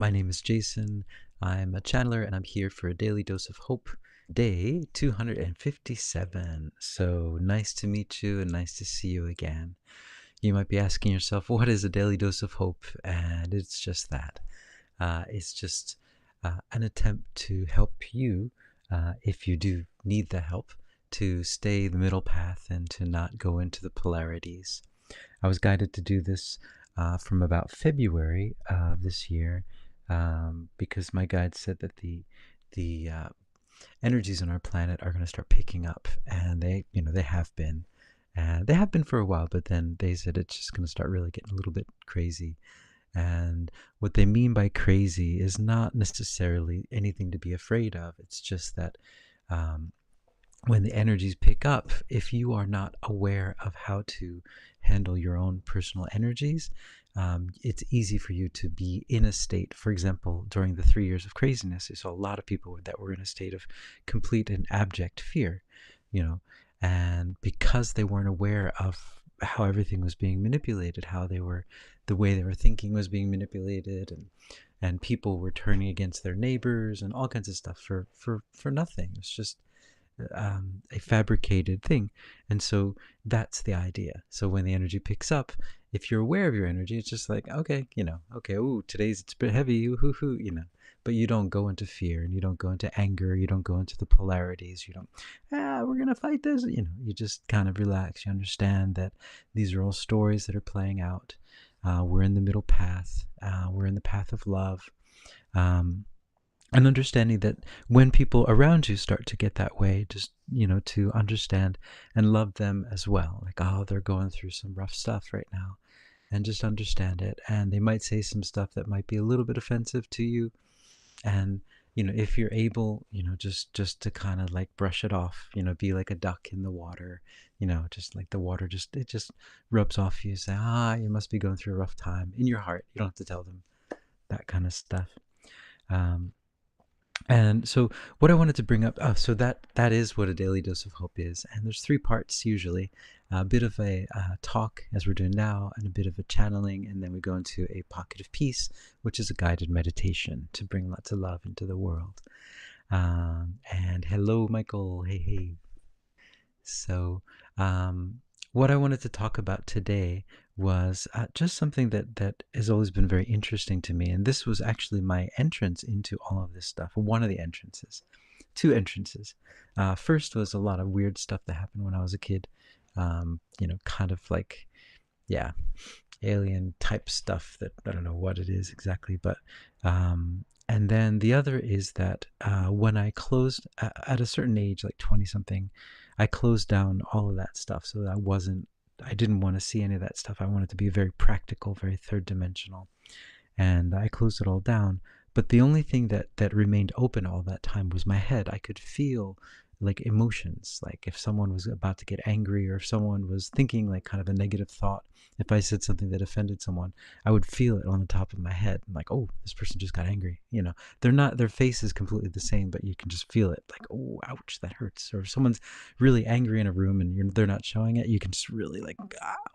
My name is Jason. I'm a channeler and I'm here for a daily dose of hope, day 257. So nice to meet you and nice to see you again. You might be asking yourself, what is a daily dose of hope? And it's just that. It's just an attempt to help you, if you do need the help, to stay the middle path and to not go into the polarities. I was guided to do this from about February of this year, because my guide said that the energies on our planet are going to start picking up, and they have been, and they have been for a while. But then they said it's just going to start really getting a little bit crazy. And what they mean by crazy is not necessarily anything to be afraid of. It's just that um, when the energies pick up, if you are not aware of how to handle your own personal energies, it's easy for you to be in a state. For example, during the 3 years of craziness, I saw a lot of people that were in a state of complete and abject fear, you know, and because they weren't aware of how everything was being manipulated, the way they were thinking was being manipulated, and people were turning against their neighbors and all kinds of stuff for nothing. It's just a fabricated thing. And so that's the idea. So when the energy picks up, if you're aware of your energy, it's just like, okay, okay, oh, today's it's a bit heavy, hoo, but you don't go into fear, and you don't go into anger, you don't go into the polarities, you don't, we're going to fight this, you just kind of relax. You understand that these are all stories that are playing out. We're in the middle path. We're in the path of love. And understanding that when people around you start to get that way, just, to understand and love them as well. Like, oh, they're going through some rough stuff right now. And just understand it. And they might say some stuff that might be a little bit offensive to you. And, if you're able, just to kind of like brush it off, be like a duck in the water, just like the water, it just rubs off you. Say, you must be going through a rough time in your heart. You don't have to tell them that kind of stuff. And so what I wanted to bring up, so that is what a daily dose of hope is. And there's 3 parts usually, a bit of a talk as we're doing now, and a bit of a channeling, and then we go into a pocket of peace, which is a guided meditation to bring lots of love into the world. And hello, Michael. Hey. So what I wanted to talk about today was just something that has always been very interesting to me. And this was actually my entrance into all of this stuff, one of the entrances, 2 entrances. First was a lot of weird stuff that happened when I was a kid, kind of like, yeah, alien type stuff that I don't know what it is exactly. But and then the other is that when I closed at a certain age, like 20 something, I closed down all of that stuff. So I didn't want to see any of that stuff. I wanted to be very practical, very third dimensional. And I closed it all down. But the only thing that remained open all that time was my head. I could feel like emotions, like if someone was about to get angry, or if someone was thinking like kind of a negative thought. If I said something that offended someone, I would feel it on the top of my head. I'm like, oh, this person just got angry. Their face is completely the same, but you can just feel it, like, oh, ouch, that hurts. Or if someone's really angry in a room and they're not showing it, you can just really like,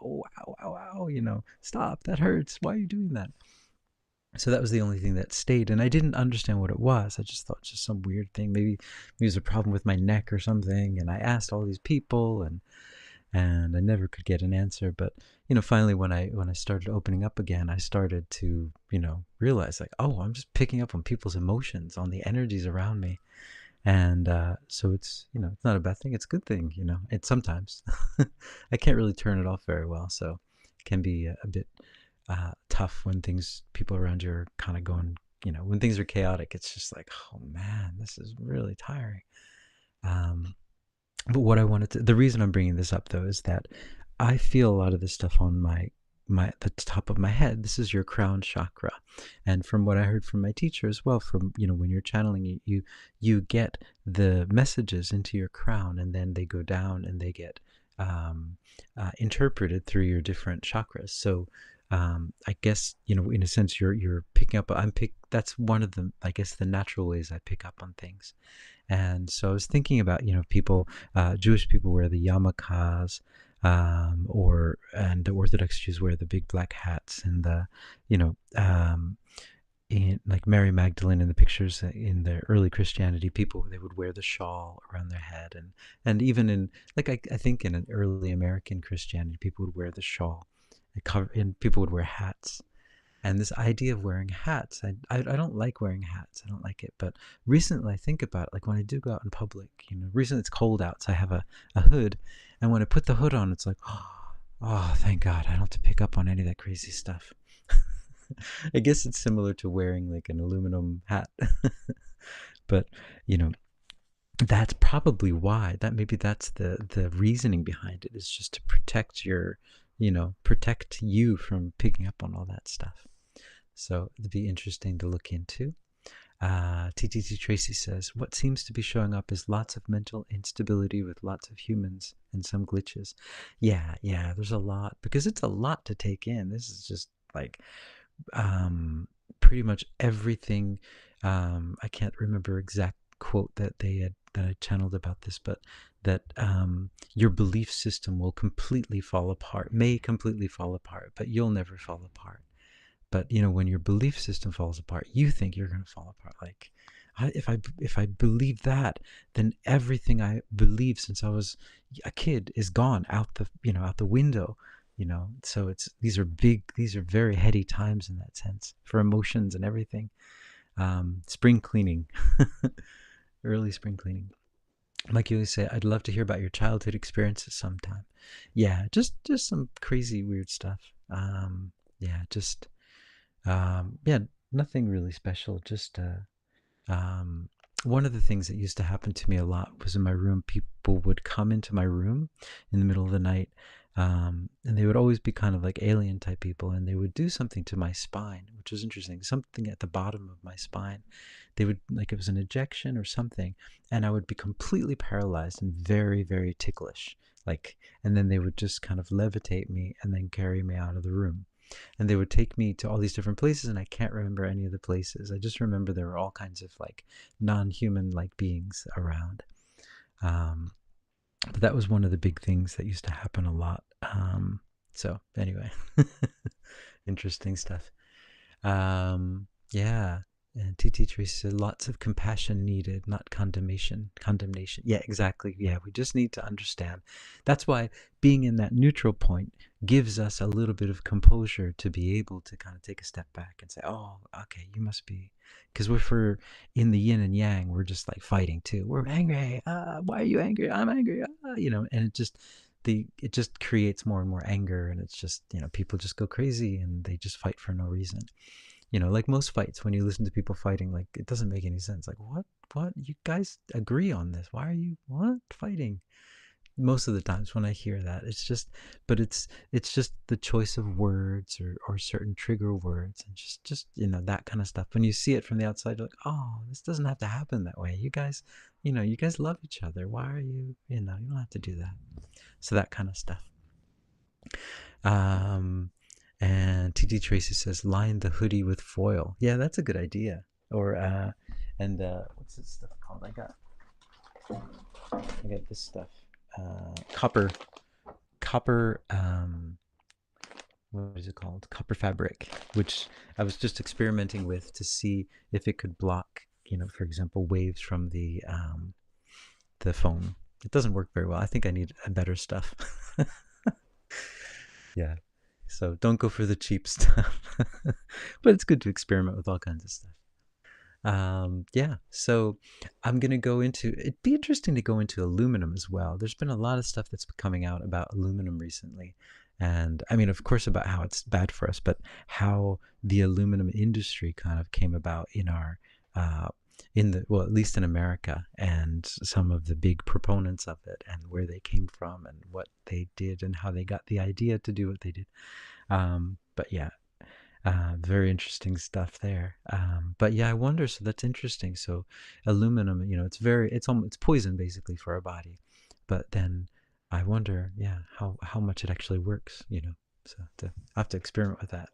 oh, ow, ow, ow, stop, that hurts. Why are you doing that? So that was the only thing that stayed, and I didn't understand what it was. I just thought just some weird thing. Maybe it was a problem with my neck or something. And I asked all these people, and I never could get an answer. But finally, when I started opening up again, I started to realize, like, oh, I'm just picking up on people's emotions, on the energies around me, and so it's it's not a bad thing. It's a good thing. It's sometimes I can't really turn it off very well, so it can be a bit tough when people around you are kind of going, when things are chaotic. It's just like, oh man, this is really tiring. But the reason I'm bringing this up though is that I feel a lot of this stuff on the top of my head. This is your crown chakra, and from what I heard from my teacher as well, from when you're channeling, you get the messages into your crown, and then they go down and they get interpreted through your different chakras. So I guess in a sense you're picking up. That's one of the, I guess, the natural ways I pick up on things. And so I was thinking about people, Jewish people wear the yarmulkes, and the Orthodox Jews wear the big black hats, and the in like Mary Magdalene in the pictures in the early Christianity, people they would wear the shawl around their head, and even in like I think in an early American Christianity, people would wear the shawl, and people would wear hats. And this idea of wearing hats, I don't like wearing hats. I don't like it. But recently, I think about it, like when I do go out in public. Recently it's cold out, so I have a hood, and when I put the hood on, it's like, oh, thank God, I don't have to pick up on any of that crazy stuff. I guess it's similar to wearing like an aluminum hat. But you know that's probably why, that maybe that's the reasoning behind it, is just to protect protect you from picking up on all that stuff. So it'd be interesting to look into. TTT Tracy says, what seems to be showing up is lots of mental instability with lots of humans and some glitches. Yeah, there's a lot, because it's a lot to take in. This is just like pretty much everything. I can't remember exact quote that I channeled about this, but that your belief system will completely fall apart, may completely fall apart, but you'll never fall apart. But when your belief system falls apart, you think you're going to fall apart. Like, if I believe that, then everything I believe since I was a kid is gone out the window. So these are very heady times in that sense for emotions and everything. Spring cleaning, early spring cleaning. Like you always say, I'd love to hear about your childhood experiences sometime. Yeah, just some crazy weird stuff. Yeah, just yeah, nothing really special. Just um, one of the things that used to happen to me a lot was in my room. People would come into my room in the middle of the night, and they would always be kind of like alien type people, and they would do something to my spine, which was interesting. Something at the bottom of my spine. They would, like, it was an ejection or something, and I would be completely paralyzed and very, very ticklish. Like, and then they would just kind of levitate me and then carry me out of the room, and they would take me to all these different places, and I can't remember any of the places. I just remember there were all kinds of like non-human like beings around. But that was one of the big things that used to happen a lot. So anyway, interesting stuff. Yeah. And TT Tracy said, lots of compassion needed, not condemnation. Condemnation. Yeah, exactly. Yeah, we just need to understand. That's why being in that neutral point gives us a little bit of composure to be able to kind of take a step back and say, oh, okay, you must be. Because if we're in the yin and yang, we're just like fighting too. We're angry. Why are you angry? I'm angry. And it just creates more and more anger, and it's just, people just go crazy and they just fight for no reason. Like most fights, when you listen to people fighting, like, it doesn't make any sense. Like, what? You guys agree on this. Why are you, fighting? Most of the times when I hear that, but it's just the choice of words, or certain trigger words, and just that kind of stuff. When you see it from the outside, you're like, oh, this doesn't have to happen that way. You guys love each other. Why are you don't have to do that. So that kind of stuff. Um, and TT Tracy says, line the hoodie with foil. Yeah, that's a good idea. Or what's this stuff called? I got this stuff. Copper. What is it called? Copper fabric, which I was just experimenting with to see if it could block, for example, waves from the phone. It doesn't work very well. I think I need a better stuff. Yeah. So don't go for the cheap stuff. But it's good to experiment with all kinds of stuff. Yeah, so I'm going to go into, it'd be interesting to go into aluminum as well. There's been a lot of stuff that's coming out about aluminum recently. And I mean, of course, about how it's bad for us, but how the aluminum industry kind of came about in our, well, at least in America, and some of the big proponents of it, and where they came from, and what they did, and how they got the idea to do what they did. But yeah, very interesting stuff there. But yeah, I wonder. So that's interesting. So aluminum, it's poison basically for our body. But then I wonder, yeah, how much it actually works. So I have to experiment with that.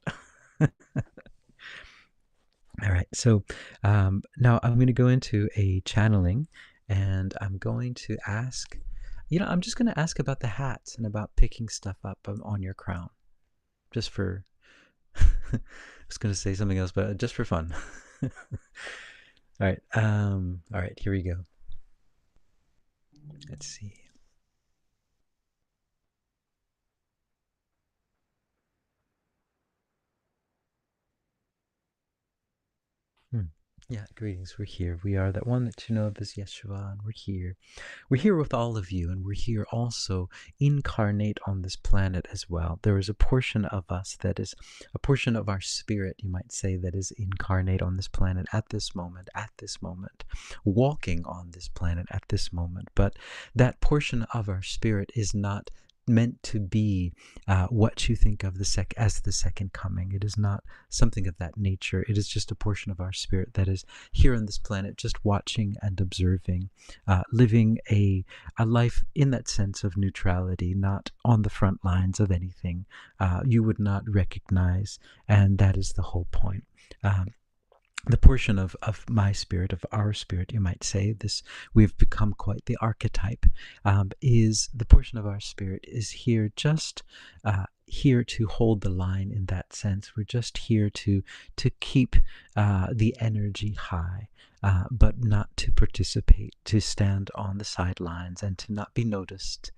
All right. So now I'm going to go into a channeling, and I'm going to ask. I'm just going to ask about the hats and about picking stuff up on your crown, just for was going to say something else, but just for fun. All right, here we go. Let's see. Yeah, greetings. We're here. We are that one that you know of as Yeshua, and we're here. We're here with all of you, and we're here also incarnate on this planet as well. There is a portion of us that is a portion of our spirit, you might say, that is incarnate on this planet at this moment, walking on this planet at this moment. But that portion of our spirit is not meant to be what you think of as the second coming. It is not something of that nature. It is just a portion of our spirit that is here on this planet, just watching and observing, living a life in that sense of neutrality, not on the front lines of anything you would not recognize, and that is the whole point. The portion of my spirit, of our spirit, you might say, this we've become quite the archetype, is the portion of our spirit is here just here to hold the line in that sense. We're just here to keep the energy high, but not to participate, to stand on the sidelines and to not be noticed.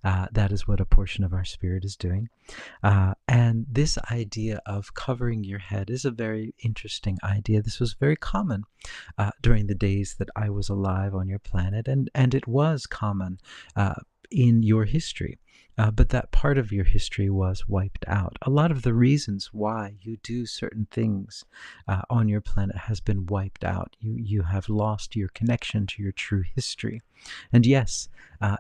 That is what a portion of our spirit is doing. And this idea of covering your head is a very interesting idea. This was very common during the days that I was alive on your planet, and it was common in your history. But that part of your history was wiped out. A lot of the reasons why you do certain things on your planet has been wiped out. You have lost your connection to your true history. And yes,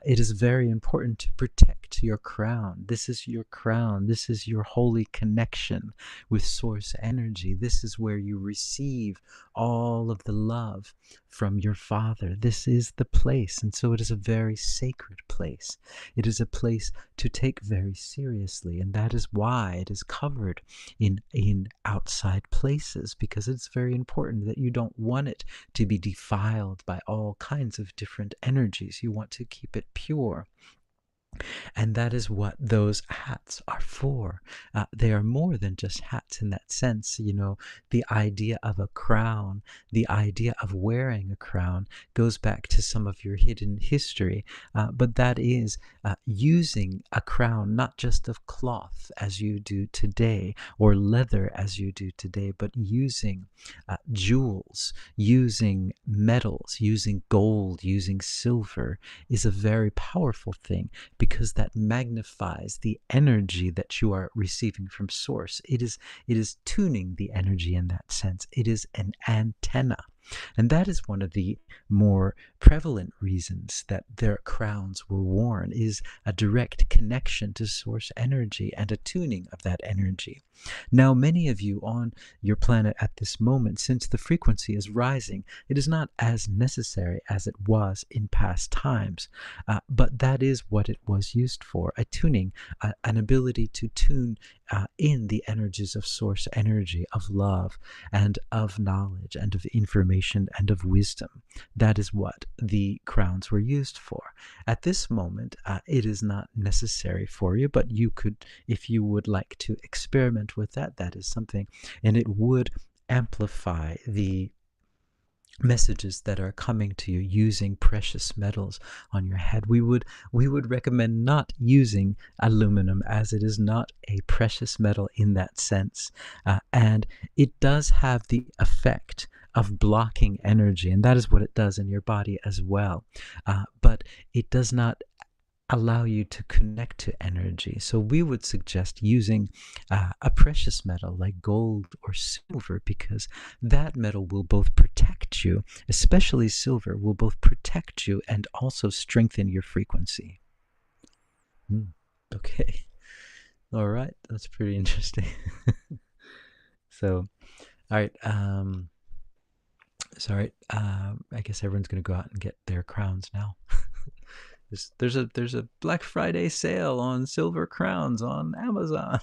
it is very important to protect your crown. This is your crown. This is your holy connection with source energy. This is where you receive all of the love from your Father. This is the place. And so it is a very sacred place. It is a place to take very seriously. And that is why it is covered in outside places, because it's very important that you don't want it to be defiled by all kinds of different energies. You want to keep it pure. And that is what those hats are for. They are more than just hats in that sense. You know, the idea of a crown, the idea of wearing a crown goes back to some of your hidden history. But that is using a crown, not just of cloth as you do today, or leather as you do today, but using jewels, using metals, using gold, using silver is a very powerful thing, because that magnifies the energy that you are receiving from source. It is tuning the energy in that sense. It is an antenna. And that is one of the more prevalent reasons that their crowns were worn, is a direct connection to source energy and a tuning of that energy. Now, many of you on your planet at this moment, since the frequency is rising, it is not as necessary as it was in past times, but that is what it was used for, a tuning, an ability to tune in the energies of source energy, of love and of knowledge and of information and of wisdom. That is what the crowns were used for. At this moment, it is not necessary for you, but you could, if you would like to experiment with that, that is something, and it would amplify the messages that are coming to you using precious metals on your head. We would recommend not using aluminum, as it is not a precious metal in that sense, and it does have the effect of blocking energy, and that is what it does in your body as well, but it does not allow you to connect to energy. So we would suggest using a precious metal like gold or silver, because that metal will both protect you, especially silver, will both protect you and also strengthen your frequency. Okay. All right. That's pretty interesting. So, all right. Sorry. I guess everyone's going to go out and get their crowns now. There's a Black Friday sale on silver crowns on Amazon.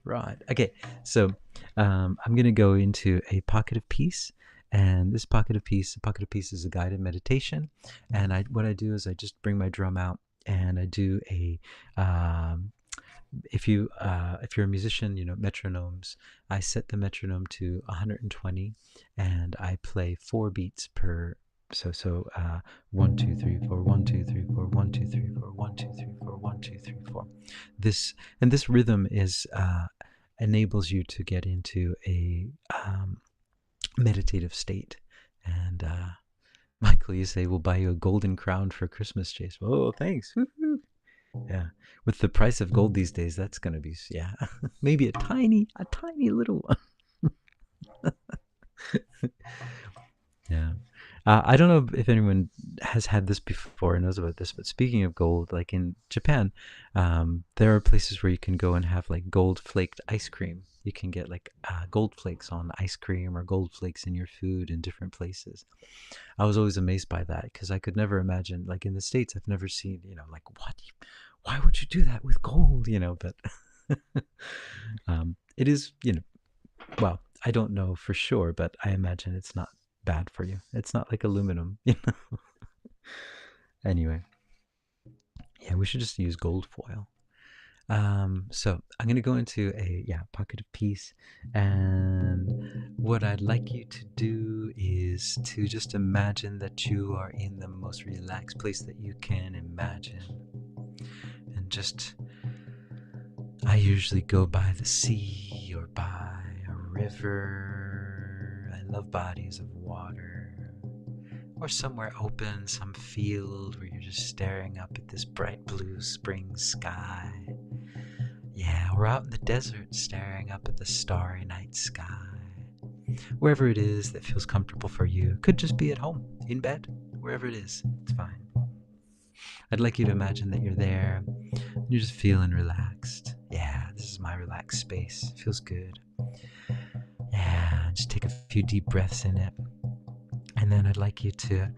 Right. Okay. So I'm going to go into a pocket of peace, and this pocket of peace is a guided meditation. And what I do is I just bring my drum out and I do a if you're a musician, metronomes. I set the metronome to 120, and I play 4 beats per. So 1 2 3 4 1 2 3 4 1 2 3 4 1 2 3 4 1 2 3 4. This rhythm is enables you to get into a meditative state. And Michael, you say we'll buy you a golden crown for Christmas, Chase. Oh, thanks. Woo-hoo. Yeah, with the price of gold these days, that's gonna be, yeah, maybe a tiny little one. Yeah. I don't know if anyone has had this before or knows about this, but speaking of gold, like in Japan, there are places where you can go and have like gold flaked ice cream. You can get like gold flakes on ice cream or gold flakes in your food in different places. I was always amazed by that because I could never imagine, like in the States, I've never seen, like what? Why would you do that with gold? But it is, well, I don't know for sure, but I imagine it's not bad for you. It's not like aluminum. Anyway, yeah, we should just use gold foil. So I'm gonna go into a pocket of peace, and what I'd like you to do is to just imagine that you are in the most relaxed place that you can imagine, and just I usually go by the sea or by a river. I love bodies of water. Or somewhere open, some field where you're just staring up at this bright blue spring sky. Yeah, or out in the desert staring up at the starry night sky. Wherever it is that feels comfortable for you. Could just be at home, in bed, wherever it is, it's fine. I'd like you to imagine that you're there, and you're just feeling relaxed. Yeah, this is my relaxed space. It feels good. Yeah, just take a few deep breaths in it. And then I'd like you to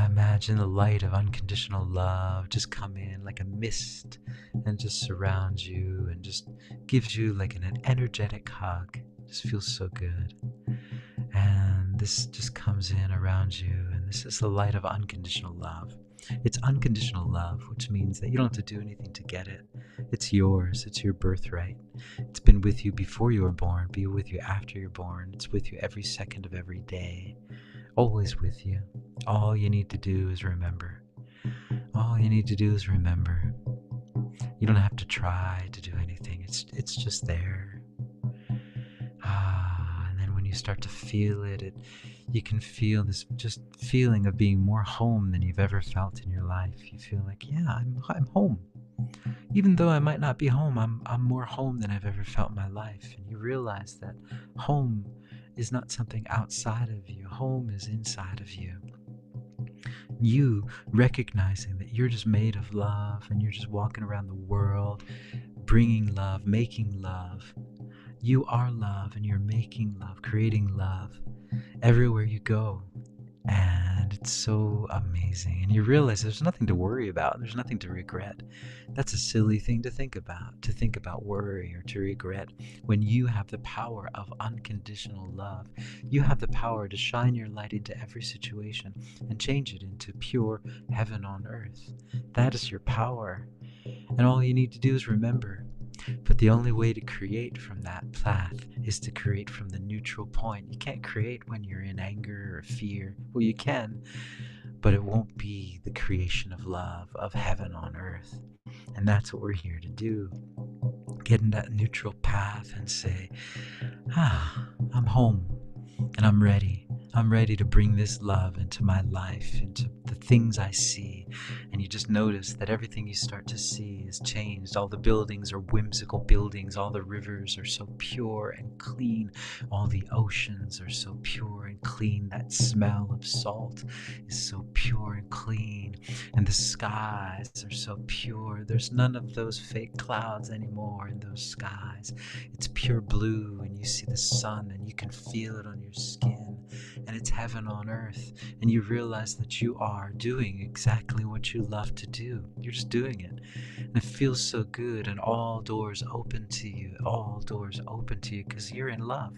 imagine the light of unconditional love just come in like a mist and just surround you and just gives you like an energetic hug. Just feels so good. And this just comes in around you, and this is the light of unconditional love. It's unconditional love, which means that you don't have to do anything to get it. It's yours. It's your birthright. It's been with you before you were born, be with you after you're born. It's with you every second of every day. Always with you. All you need to do is remember. All you need to do is remember. You don't have to try to do anything. It's just there. And then when you start to feel it, you can feel this just feeling of being more home than you've ever felt in your life. You feel like, yeah, I'm home. Even though I might not be home, I'm more home than I've ever felt in my life. And you realize that home is not something outside of you. Home is inside of you. You recognizing that you're just made of love, and you're just walking around the world bringing love, making love. You are love, and you're making love, creating love everywhere you go. And it's so amazing. And you realize there's nothing to worry about. There's nothing to regret. That's a silly thing to think about worry or to regret, when you have the power of unconditional love. You have the power to shine your light into every situation and change it into pure heaven on earth. That is your power. And all you need to do is remember. But the only way to create from that path is to create from the neutral point. You can't create when you're in anger or fear. Well, you can, but it won't be the creation of love, of heaven on earth. And that's what we're here to do. Get in that neutral path and say, I'm home and I'm ready. I'm ready to bring this love into my life, into the things I see. And you just notice that everything you start to see is changed. All the buildings are whimsical buildings. All the rivers are so pure and clean. All the oceans are so pure and clean. That smell of salt is so pure and clean. And the skies are so pure. There's none of those fake clouds anymore in those skies. It's pure blue, and you see the sun, and you can feel it on your skin. And it's heaven on earth, and you realize that you are doing exactly what you love to do. You're just doing it, and it feels so good, and all doors open to you, because you're in love.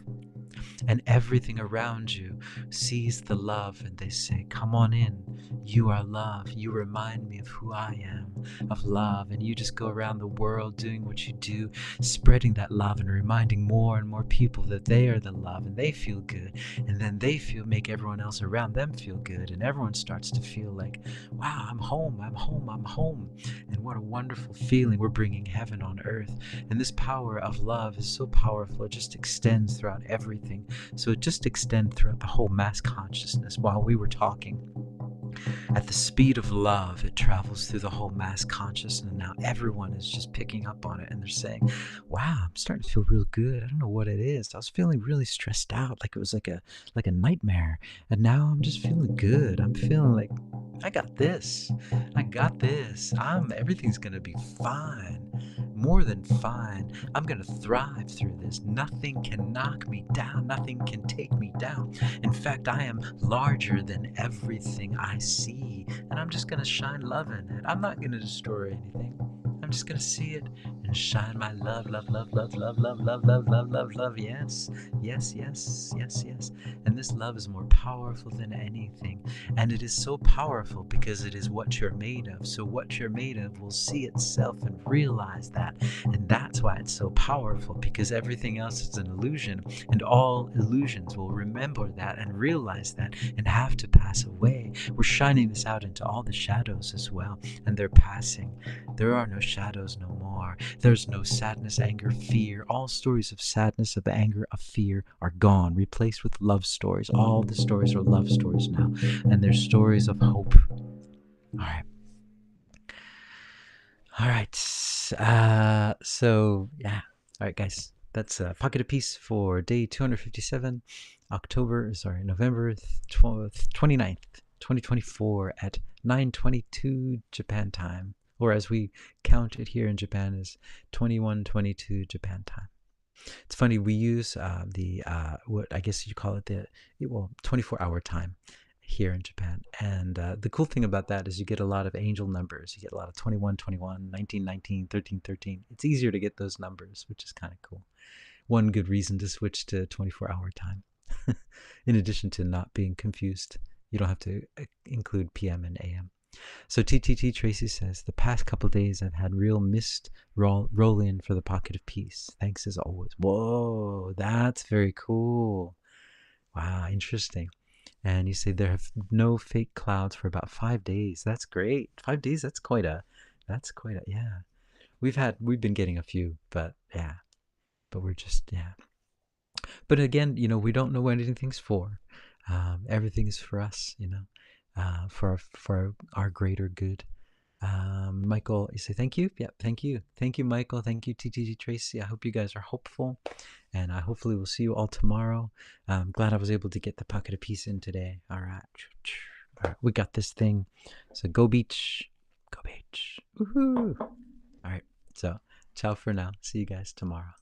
And everything around you sees the love and they say, come on in. You are love. You remind me of who I am, of love. And you just go around the world doing what you do, spreading that love and reminding more and more people that they are the love and they feel good. And then they make everyone else around them feel good. And everyone starts to feel like, wow, I'm home, I'm home, I'm home. And what a wonderful feeling. We're bringing heaven on earth. And this power of love is so powerful. It just extends throughout everything. So it just extended throughout the whole mass consciousness while we were talking. At the speed of love, it travels through the whole mass consciousness. And now everyone is just picking up on it. And they're saying, wow, I'm starting to feel real good. I don't know what it is. I was feeling really stressed out, like it was like a nightmare. And now I'm just feeling good. I'm feeling like I got this. I got this. Everything's gonna be fine. More than fine. I'm gonna thrive through this. Nothing can knock me down. Nothing can take me down. In fact, I am larger than everything I see. And I'm just gonna shine love in it. I'm not gonna destroy anything. I'm just gonna see it and shine my love, love, love, love, love, love, love, love, love, love, love. Yes, yes, yes, yes, yes. And this love is more powerful than anything. And it is so powerful because it is what you're made of. So what you're made of will see itself and realize that. And that's why it's so powerful, because everything else is an illusion. And all illusions will remember that and realize that and have to pass away. We're shining this out into all the shadows as well. And they're passing. There are no shadows no more. There's no sadness, anger, fear. All stories of sadness, of anger, of fear are gone, replaced with love stories. All the stories are love stories now. And they're stories of hope. All right. All right. So, yeah. All right, guys. That's Pocket of Peace for day 257, November 29th, 2024 at 9:22 Japan time. Or as we count it here in Japan is 21:22 Japan time. It's funny, we use what I guess you call it 24-hour time here in Japan. And the cool thing about that is you get a lot of angel numbers. You get a lot of 21, 21, 19, 19, 13, 13. It's easier to get those numbers, which is kind of cool. One good reason to switch to 24-hour time. In addition to not being confused, you don't have to include PM and AM. So TTT Tracy says, the past couple days I've had real missed roll in for the Pocket of Peace. Thanks as always. Whoa, that's very cool. Wow, interesting. And you say there have no fake clouds for about 5 days. That's great. 5 days, that's quite a, yeah. We've been getting a few, but yeah. But we're just, yeah. But again, we don't know what anything's for. Everything is for us, for our greater good. Michael, you say thank you. Yeah, thank you, Michael. Thank you, TTG Tracy. I hope you guys are hopeful, and I hopefully will see you all tomorrow. I'm glad I was able to get the Pocket of Peace in today. All right, we got this thing. So go beach, go beach. Woohoo! All right, so ciao for now. See you guys tomorrow.